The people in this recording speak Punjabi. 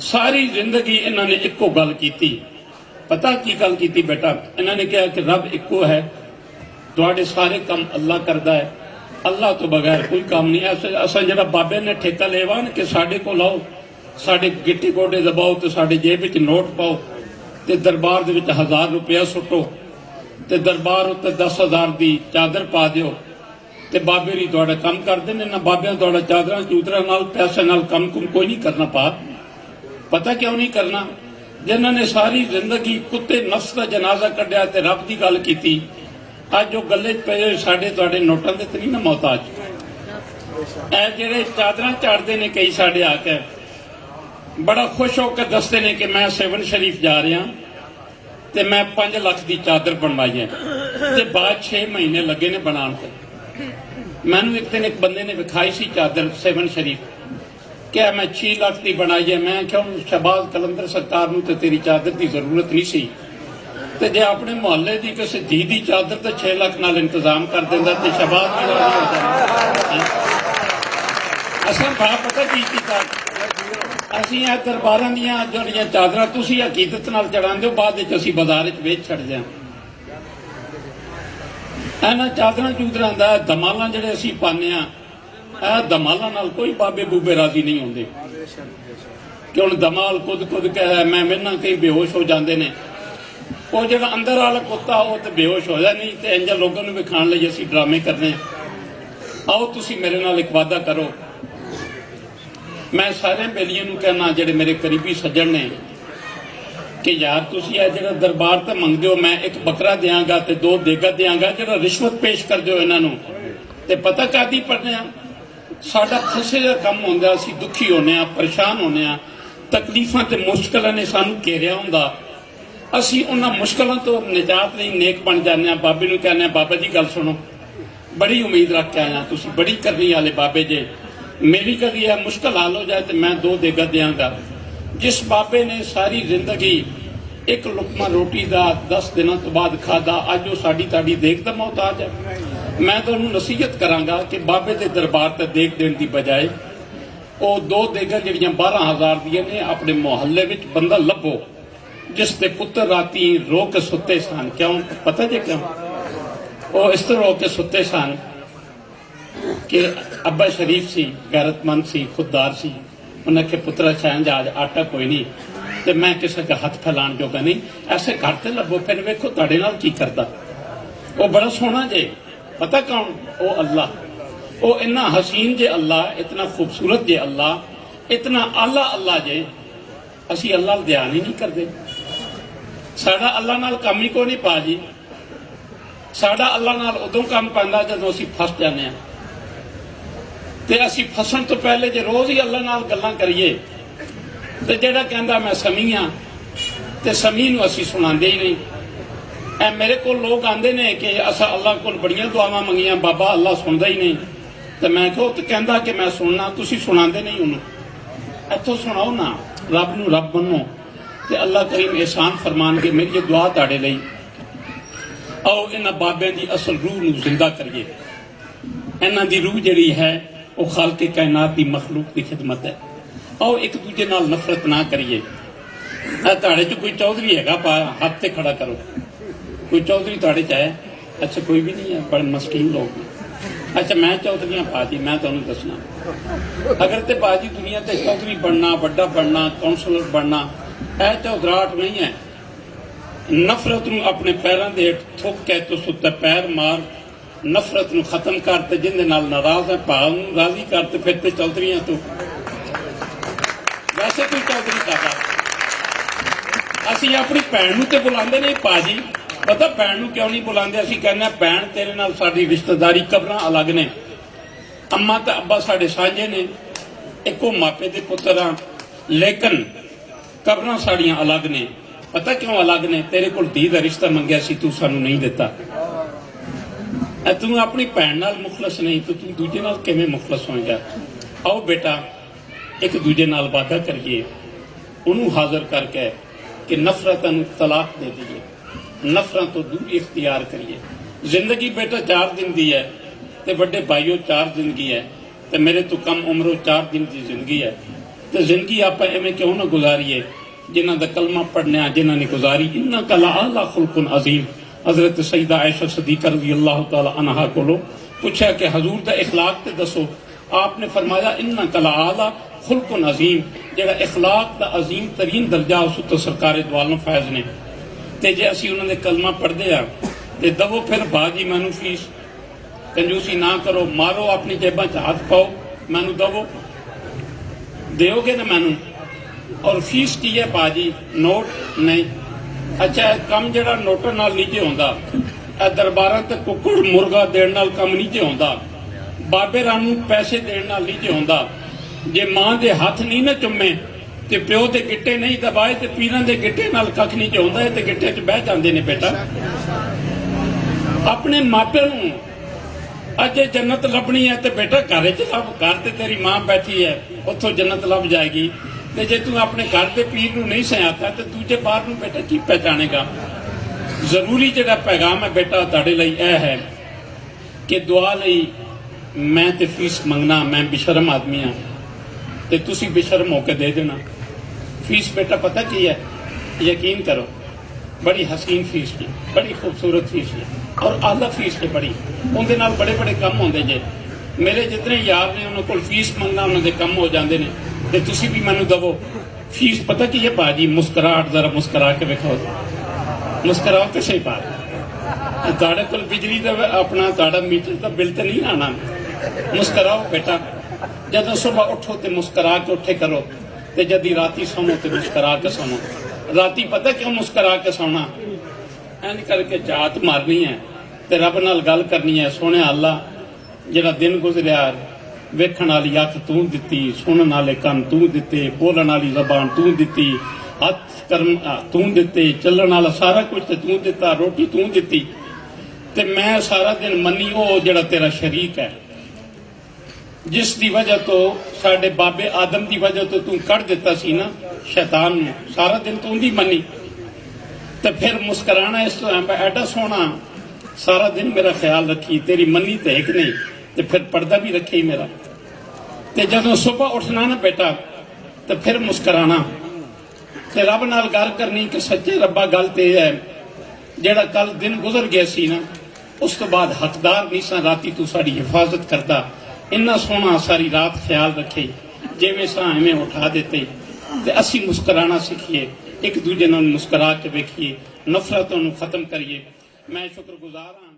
ਸਾਰੀ ਜ਼ਿੰਦਗੀ ਇਹਨਾਂ ਨੇ ਇੱਕੋ ਗੱਲ ਕੀਤੀ। ਪਤਾ ਕੀ ਗੱਲ ਕੀਤੀ ਬੇਟਾ? ਇਹਨਾਂ ਨੇ ਕਿਹਾ ਕਿ ਰੱਬ ਇੱਕੋ ਹੈ, ਤੁਹਾਡੇ ਸਾਰੇ ਕੰਮ ਅੱਲਾ ਕਰਦਾ ਹੈ, ਅੱਲਾ ਤੋਂ ਬਗੈਰ ਕੋਈ ਕੰਮ ਨਹੀਂ ਹੈ। ਅਸਾਂ ਜਿਹੜਾ ਬਾਬੇ ਨੇ ਠੇਕਾ ਲੈਵਾ ਨਾ ਕਿ ਸਾਡੇ ਕੋਲ ਆਓ, ਸਾਡੇ ਗਿੱਟੇ ਗੋਡੇ ਦਬਾਓ ਤੇ ਸਾਡੇ ਜੇਬ ਵਿੱਚ ਨੋਟ ਪਾਓ ਤੇ ਦਰਬਾਰ ਦੇ ਵਿੱਚ 1000 ਰੁਪਇਆ ਸੁੱਟੋ ਤੇ ਦਰਬਾਰ ਉੱਤੇ 10,000 ਦੀ ਚਾਦਰ ਪਾ ਦਿਓ ਤੇ ਬਾਬੇ ਵੀ ਤੁਹਾਡਾ ਕੰਮ ਕਰਦੇ ਨੇ। ਨਾ ਬਾਬਿਆਂ ਤੁਹਾਡਾ ਚਾਦਰਾਂ ਚੂਦਰਾਂ ਨਾਲ ਪੈਸੇ ਨਾਲ ਕੰਮ ਕੋਈ ਨਹੀਂ ਕਰਨਾ। ਪਤਾ ਕਿਉਂ ਨਹੀਂ ਕਰਨਾ? ਜਿਨ੍ਹਾਂ ਨੇ ਸਾਰੀ ਜ਼ਿੰਦਗੀ ਕੁੱਤੇ ਨਫਸ ਦਾ ਜਨਾਜ਼ਾ ਕੱਢਿਆ ਤੇ ਰੱਬ ਦੀ ਗੱਲ ਕੀਤੀ, ਅੱਜ ਉਹ ਗੱਲੇ 'ਚ ਪਏ ਸਾਡੇ ਤੁਹਾਡੇ ਨੋਟਾਂ ਦੇ ਤੇ ਨਹੀਂ ਨਾ ਮੁਹਤਾਜ। ਇਹ ਜਿਹੜੇ ਚਾਦਰਾਂ ਝਾੜਦੇ ਨੇ ਕਈ ਸਾਡੇ ਆ ਕੇ ਬੜਾ ਖੁਸ਼ ਹੋ ਕੇ ਦੱਸਦੇ ਨੇ ਕਿ ਮੈਂ 7 ਸ਼ਰੀਫ ਜਾ ਰਿਹਾ ਤੇ ਮੈਂ 5 ਲੱਖ ਦੀ ਚਾਦਰ ਬਣਵਾਈ ਹੈ ਤੇ ਬਾਅਦ 6 ਮਹੀਨੇ ਲੱਗੇ ਨੇ ਬਣਾਉਣ ਤੇ। ਮੈਨੂੰ ਇੱਕ ਦਿਨ ਇੱਕ ਬੰਦੇ ਨੇ ਵਿਖਾਈ ਸੀ ਚਾਦਰ 7 ਸ਼ਰੀਫ, ਕਿਹਾ ਮੈਂ 6 ਲੱਖ ਦੀ ਬਣਾਈ ਹੈ। ਮੈਂ ਕਿਹਾ ਸ਼ਹਬਾਜ਼ ਕਲੰਦਰ ਸਰਕਾਰ ਨੂੰ ਤੇ ਤੇਰੀ ਚਾਦਰ ਦੀ ਜ਼ਰੂਰਤ ਨਹੀਂ ਸੀ, ਤੇ ਜੇ ਆਪਣੇ ਮੁਹੱਲੇ ਦੀ ਕਿਸੇ ਧੀ ਦੀ ਚਾਦਰ ਤੇ 6 ਲੱਖ ਨਾਲ ਇੰਤਜ਼ਾਮ ਕਰ ਦਿੰਦਾ ਤੇ ਸ਼ਹਬਾਜ਼ ਦੀ ਰਾਜ਼ੀ ਹੋ ਜਾਂਦਾ। ਅਸਾਂ ਪਤਾ ਕੀ ਕੀਤਾ? ਅਸੀਂ ਇਹ ਦਰਬਾਰਾਂ ਦੀਆਂ ਜਿਹੜੀਆਂ ਚਾਦਰਾਂ ਤੁਸੀਂ ਅਕੀਦਤ ਨਾਲ ਚੜਾਉਂਦੇ ਹੋ, ਬਾਅਦ ਵਿੱਚ ਅਸੀਂ ਬਾਜ਼ਾਰ ਵਿੱਚ ਵੇਚ ਛੱਡਦੇ ਹਾਂ। ਇਹਨਾਂ ਚਾਦਰਾਂ ਚੂਦਰਾਂ ਦਾ ਦਮਾਲਾਂ ਜਿਹੜੇ ਅਸੀਂ ਪਾਉਂਦੇ ਹਾਂ, ਇਹ ਦਮਾਲਾਂ ਨਾਲ ਕੋਈ ਬਾਬੇ ਬੂਬੇ ਰਾਜ਼ੀ ਨਹੀਂ ਹੁੰਦੇ ਕਿ ਹੁਣ ਦਮਾਲ ਖੁਦ ਕੇ ਮੈਂ ਮਿਲਣਾ ਕਈ ਬੇਹੋਸ਼ ਹੋ ਜਾਂਦੇ ਨੇ। ਉਹ ਜਿਹੜਾ ਅੰਦਰ ਵਾਲਾ ਕੁੱਤਾ ਉਹ ਤੇ ਬੇਹੋਸ਼ ਹੋ ਜਾ ਨਹੀਂ ਤੇ ਇੰਜ ਲੋਕਾਂ ਨੂੰ ਵਿਖਾਉਣ ਲਈ ਅਸੀਂ ਡਰਾਮੇ ਕਰਨੇ। ਆਓ ਤੁਸੀਂ ਮੇਰੇ ਨਾਲ ਇੱਕ ਵਾਅਦਾ ਕਰੋ। ਮੈਂ ਸਾਰੇ ਬੇਲੀਆਂ ਨੂੰ ਕਹਿਣਾ ਜਿਹੜੇ ਮੇਰੇ ਕਰੀਬੀ ਸੱਜਣ ਨੇ ਕਿ ਯਾਰ ਤੁਸੀਂ ਇਹ ਜਿਹੜਾ ਦਰਬਾਰ ਤੇ ਮੰਗਦੇ ਹੋ, ਮੈਂ ਇੱਕ ਬੱਕਰਾ ਦਿਆਂਗਾ ਤੇ 2 ਦੇਗਾ ਦਿਆਂਗਾ, ਜਿਹੜਾ ਰਿਸ਼ਵਤ ਪੇਸ਼ ਕਰ ਦਿਓ ਇਹਨਾਂ ਨੂੰ ਤੇ ਪਤਾ ਕਾਦੀ ਪੜਨੇ ਆ। ਸਾਡਾ ਫਸੇ ਦਾ ਕੰਮ ਹੁੰਦਾ, ਅਸੀਂ ਦੁਖੀ ਹੋਨੇ ਆ, ਪਰੇਸ਼ਾਨ ਹੋਨੇ ਆ, ਤਕਲੀਫਾਂ ਤੇ ਮੁਸ਼ਕਲਾਂ ਨੇ ਸਾਨੂੰ ਘੇਰਿਆ ਹੁੰਦਾ। ਅਸੀਂ ਉਹਨਾਂ ਮੁਸ਼ਕਲਾਂ ਤੋਂ ਨਿਜਾਤ ਲਈ ਨੇਕ ਬਣ ਜਾਂਦੇ ਆ। ਬਾਬੇ ਨੂੰ ਕਹਿੰਦੇ ਆ ਬਾਬਾ ਜੀ ਗੱਲ ਸੁਣੋ, ਬੜੀ ਉਮੀਦ ਰੱਖ ਕੇ ਆਇਆ, ਤੁਸੀਂ ਬੜੀ ਕਰਨੀ ਵਾਲੇ ਬਾਬੇ ਜੇ, ਮੇਰੀ ਕਦੀ ਇਹ ਮੁਸ਼ਕਲ ਹੱਲ ਹੋ ਜਾਏ ਤੇ ਮੈਂ 2 ਦੇਗਾ ਦਿਆਂਗਾ। ਜਿਸ ਬਾਬੇ ਨੇ ਸਾਰੀ ਜ਼ਿੰਦਗੀ ਇੱਕ ਲੁਕਮਾ ਰੋਟੀ ਦਾ 10 ਦਿਨਾਂ ਤੋਂ ਬਾਅਦ ਖਾਦਾ, ਅੱਜ ਉਹ ਸਾਡੀ ਤੁਹਾਡੀ ਦੇਗ ਦਾ ਮੁਹਤਾਜ ਹੈ। ਮੈਂ ਤੁਹਾਨੂੰ ਨਸੀਹਤ ਕਰਾਂਗਾ ਕਿ ਬਾਬੇ ਦੇ ਦਰਬਾਰ ਤੇ ਦੇਗ ਦੇਣ ਦੀ ਬਜਾਏ ਉਹ 2 ਦੇਗਾਂ ਜਿਹੜੀਆਂ 12,000 ਦੀਆਂ ਨੇ ਆਪਣੇ ਮੁਹੱਲੇ ਵਿੱਚ ਬੰਦਾ ਲੱਭੋ ਜਿਸ ਦੇ ਪੁੱਤਰ ਰਾਤੀ ਰੋ ਕੇ ਸੁੱਤੇ ਸਨ। ਕਿਉਂ ਪਤਾ ਜੇ ਕਿਉਂ? ਉਹ ਇਸ ਤਰ੍ਹਾਂ ਰੋ ਕੇ ਸੁੱਤੇ ਸਨ ਕਿ ਅੱਬਾ ਸ਼ਰੀਫ ਸੀ, ਗੈਰਤਮੰਦ ਸੀ, ਖੁਦਦਾਰ ਸੀ। ਉਹਨਾਂ ਕੇ ਪੁੱਤਰਾ ਸ਼ਾਇਦ ਅੱਜ ਆਟਾ ਕੋਈ ਨਹੀਂ ਤੇ ਮੈਂ ਕਿਸੇ ਦਾ ਹੱਥ ਫੈਲਾਣ ਜੋਗਾ ਨਹੀਂ, ਐਸੇ ਘਰ ਤੇ ਲੱਭੋ। ਫਿਰ ਵੇਖੋ ਤੁਹਾਡੇ ਨਾਲ ਕੀ ਕਰਦਾ। ਉਹ ਬੜਾ ਸੋਹਣਾ ਜੇ, ਪਤਾ ਕੌਣ? ਉਹ ਅੱਲਾ। ਉਹ ਇੰਨਾ ਹਸੀਨ ਜੇ ਅੱਲਾ, ਇਤਨਾ ਖੂਬਸੂਰਤ ਜੇ ਅੱਲਾ, ਇਤਨਾ ਆਲਾ ਅੱਲਾ ਜੇ। ਅਸੀਂ ਅੱਲਾ ਦਾ ਧਿਆਨ ਹੀ ਨਹੀਂ ਕਰਦੇ। ਸਾਡਾ ਅੱਲਾ ਨਾਲ ਕੰਮ ਹੀ ਕੋਈ ਨਹੀਂ ਪਾ ਜੀ। ਸਾਡਾ ਅੱਲਾ ਨਾਲ ਉਦੋਂ ਕੰਮ ਪੈਂਦਾ ਜਦੋਂ ਅਸੀਂ ਫਸ ਜਾਂਦੇ ਹਾਂ ਤੇ ਅਸੀਂ ਫਸਣ ਤੋਂ ਪਹਿਲੇ ਜੇ ਰੋਜ਼ ਹੀ ਅੱਲਾ ਨਾਲ ਗੱਲਾਂ ਕਰੀਏ ਤੇ ਜਿਹੜਾ ਕਹਿੰਦਾ ਮੈਂ ਸਮੀ ਹਾਂ ਤੇ ਸਮੀ ਨੂੰ ਅਸੀਂ ਸੁਣਾਉਂਦੇ ਹੀ ਨਹੀਂ। ਐ ਮੇਰੇ ਕੋਲ ਲੋਕ ਆਉਂਦੇ ਨੇ ਕਿ ਅਸਾਂ ਅੱਲਾ ਕੋਲ ਬੜੀਆਂ ਦੁਆਵਾਂ ਮੰਗੀਆਂ, ਬਾਬਾ ਅੱਲਾ ਸੁਣਦਾ ਹੀ ਨਹੀਂ। ਤੇ ਮੈਂ ਕਿਹਾ ਉਹ ਤੇ ਕਹਿੰਦਾ ਕਿ ਮੈਂ ਸੁਣਨਾ, ਤੁਸੀਂ ਸੁਣਾਉਂਦੇ ਨਹੀਂ ਉਹਨੂੰ। ਇੱਥੋਂ ਸੁਣਾਓ ਨਾ, ਰੱਬ ਨੂੰ ਰੱਬ ਮੰਨੋ ਤੇ ਅੱਲਾ ਕਰੀਮ ਇਹਸਾਨ ਫਰਮਾਨਗੇ। ਮੇਰੀ ਇਹ ਦੁਆ ਤੁਹਾਡੇ ਲਈ, ਆਓ ਇਹਨਾਂ ਬਾਬਿਆਂ ਦੀ ਅਸਲ ਰੂਹ ਨੂੰ ਜ਼ਿੰਦਾ ਕਰੀਏ। ਇਹਨਾਂ ਦੀ ਰੂਹ ਜਿਹੜੀ ਹੈ ਉਹ ਖਾਲਕੇ ਕਾਇਨਾਤ ਦੀ ਮਖਲੂਕ ਦੀ ਖਿਦਮਤ ਹੈ। ਆਓ ਇੱਕ ਦੂਜੇ ਨਾਲ ਨਫ਼ਰਤ ਨਾ ਕਰੀਏ। ਇਹ ਤੁਹਾਡੇ 'ਚ ਕੋਈ ਚੌਧਰੀ ਹੈਗਾ? ਹੱਥ ਤੇ ਖੜਾ ਕਰੋ। ਕੋਈ ਚੌਧਰੀ ਤੁਹਾਡੇ 'ਚ ਹੈ? ਅੱਛਾ, ਕੋਈ ਵੀ ਨਹੀਂ ਹੈ, ਬੜੇ ਮਸਕੀਨ ਲੋਕ ਨੇ। ਅੱਛਾ, ਮੈਂ ਚੌਧਰੀਆਂ ਪਾਜੀ, ਮੈਂ ਤੁਹਾਨੂੰ ਦੱਸਣਾ, ਅਗਰ ਤੇ ਬਾਜੀ ਦੁਨੀਆ ਤੇ ਚੌਧਰੀ ਬਣਨਾ, ਵੱਡਾ ਬਣਨਾ, ਕਾਉਂਸਲਰ ਬਣਨਾ, ਇਹ ਚੌਧਰਾਟ ਨਹੀਂ ਹੈ। ਨਫ਼ਰਤ ਨੂੰ ਆਪਣੇ ਪੈਰਾਂ ਦੇ ਹੇਠ ਥੁੱਕ ਕੇ ਤੂੰ ਸੁੱਤੇ ਪੈਰ ਮਾਰ, ਨਫ਼ਰਤ ਨੂੰ ਖਤਮ ਕਰ ਤੇ ਜਿਹਦੇ ਨਾਲ ਨਾਰਾਜ਼ ਹੈ ਭਾਵ ਨੂੰ ਰਾਜ਼ੀ ਕਰ ਤੇ ਫਿਰ ਤੇ ਚੌਧਰੀਆਂ ਤੋਂ ਵੈਸੇ ਕੋਈ ਚੌਧਰੀ ਕਰਦਾ। ਅਸੀਂ ਆਪਣੀ ਭੈਣ ਨੂੰ ਤੇ ਬੁਲਾਉਂਦੇ ਨਹੀਂ ਪਾਜੀ। ਪਤਾ ਭੈਣ ਨੂੰ ਕਿਉਂ ਨਹੀਂ ਬੁਲਾਉਂਦੇ? ਅਸੀਂ ਕਹਿੰਦੇ ਭੈਣ ਤੇਰੇ ਨਾਲ ਸਾਡੀ ਰਿਸ਼ਤੇਦਾਰੀ, ਕਬਰਾਂ ਅਲੱਗ ਨੇ, ਅੰਮਾ ਤੇ ਅੱਬਾ ਸਾਡੇ ਸਾਂਝੇ ਨੇ, ਇੱਕੋ ਮਾਪੇ ਦੇ ਪੁੱਤਰ ਆ, ਲੇਕਿਨ ਕਬਰਾਂ ਸਾਡੀਆਂ ਅਲੱਗ ਨੇ। ਪਤਾ ਕਿਉਂ ਅਲੱਗ ਨੇ? ਤੇਰੇ ਕੋਲ ਧੀ ਦਾ ਰਿਸ਼ਤਾ ਮੰਗਿਆ ਸੀ, ਤੂੰ ਸਾਨੂੰ ਨਹੀਂ ਦਿੱਤਾ। ਤੂੰ ਆਪਣੀ ਭੈਣ ਨਾਲ ਮੁਖਲਸ ਨਹੀਂ ਤਾਂ ਤੂੰ ਦੂਜੇ ਨਾਲ ਕਿਵੇਂ ਮੁਖਲਸ ਹੋਏਗਾ? ਆਓ ਬੇਟਾ ਇੱਕ ਦੂਜੇ ਨਾਲ ਵਾਅਦਾ ਕਰੀਏ, ਉਹਨੂੰ ਹਾਜ਼ਰ ਕਰਕੇ ਕਿ ਨਫ਼ਰਤਾਂ ਨੂੰ ਤਲਾਕ ਦੇ ਦਈਏ, ਨਫ਼ਰਤਾਂ ਤੋਂ ਦੂਰ ਇਖਤਿਆਰ ਕਰੀਏ। ਜ਼ਿੰਦਗੀ ਬੇਟਾ 4 ਦਿਨ ਦੀ ਹੈ ਤੇ ਵੱਡੇ ਭਾਈਓ 4 ਦਿਨ ਦੀ ਹੈ ਤੇ ਮੇਰੇ ਤੋਂ ਕਮ ਉਮਰੋਂ 4 ਦਿਨ ਦੀ ਜ਼ਿੰਦਗੀ ਹੈ। تو زندگی آپ ایویں کیوں نہ گزاریے جنہاں دا کلمہ پڑھنے جنہاں نے گزاری انک لعلی خلق عظیم. حضرت سیدہ عائشہ صدیقہ رضی اللہ تعالی عنہا کو پوچھا کہ حضور دا اخلاق تے دسو. آپ نے فرمایا انک لعلی خلق عظیم. جڑا اخلاق دا عظیم ترین درجہ اس تو سرکار دو عالم فیض نے. تے جے اسی انہوں نے کلمہ پڑھ دیا تے دو پھر باجی مینو فیس. کنجوسی نہ کرو, مارو اپنی جیباں چ ہاتھ پاؤ, مینو دو دیو گے نا مینو. اور فیس کی ہے باجی, نوٹ نہیں. اچھا کم جڑا نوٹاں نال نیچے ہوندا, اے درباراں تے ککڑ مرغا دین نال کم نیچے ہوندا, بابے رانو پیسے دین نال نیچے ہوندا. جے ماں دے ہاتھ نہیں نہ چومے تے پیو دے گٹے نہیں دبائے تے پیراں دے گٹے نال ککھ نیچے ہوندا ہے تے گٹے چ بہ جاندے نے. بیٹا اپنے ماپے نوں اجے جنت لبنی ہے تے بیٹا گھر چ لب. گھر تے تیری ماں بیٹھی ہے, اتوں جنت لب جائے گی. تے جے تو اپنے گھر دے پیر نوں نہیں سیاتا تے دوجے باہر نوں بیٹا کی پہچانے گا. ضروری جڑا پیغام ہے بیٹا تہاڈے لئی اے ہے کہ دعا لئی میں تے فیس منگنا, میں بشرم آدمی ہاں تے تسی بشرم ہو کے دے دینا. فیس بیٹا پتہ کی ہے, یقین کرو بڑی حسین فیس کی, بڑی خوبصورت فیس کی اور اعلیٰ فیس کی. بڑی اندے نال بڑے بڑے کم ہوندے جے. میرے جتنے یار نے انہوں کو فیس منگنا انہوں دے کم ہو جاندے نے تے تسی بھی مینوں دو فیس. پتہ کی ہے باجی, مسکراہٹ ذرا مسکرا کے ویکھو, مسکراؤ تے صحیح بات. تہاڈے کول بجلی دا اپنا تہاڈا میٹر دا بل تے نہیں آنا. مسکراؤ بیٹا. جدوں صبح اٹھو تے مسکرا کے اٹھے کرو تے جدی راتی سونو تے مسکرا کے سونو. راتی پتہ کیوں مسکرا کے سونا, این کر کے جات مارنی ہے تے رب نال گل کرنی ہے. سونے اللہ جڑا دن گزریا ویکھن والی اکھ تو دتی, سنن والے کن تو دتے, بولن والی زبان تو دتی, ہاتھ کرم تو دتے, چلن والا سارا کچھ تے تو دتا, روٹی تو دتی. تے میں سارا دن منی او جڑا تیرا شریک ہے جس دی وجہ تو ساڈے بابے آدم دی وجہ تو کٹ دیتا سی نا شیطان نے. سارا دن تو دی منی تے پھر مسکرانا اس تو ایڈا سونا. سارا دن میرا خیال رکھی, تیری منی تے ایک نہیں تے پھر پردہ بھی رکھے میرا. تے جدوں صبح اٹھنا نا بیٹا تے پھر مسکرانا تے رب نال گل کرنی کہ سچے ربا گل تے ہے جڑا کل دن گزر گیا سی نا اس تو بعد حقدار نہیں سا راتی تو ساری حفاظت کرتا. اتنا سونا ساری رات خیال رکھے, جیویں سا ایویں اٹھا دیتے. تے اسی مسکرانا سیکھیے, ایک دوجے نال مسکرا کے ویکھیے, نفرتوں ختم کریے. میں شکر گزار ہاں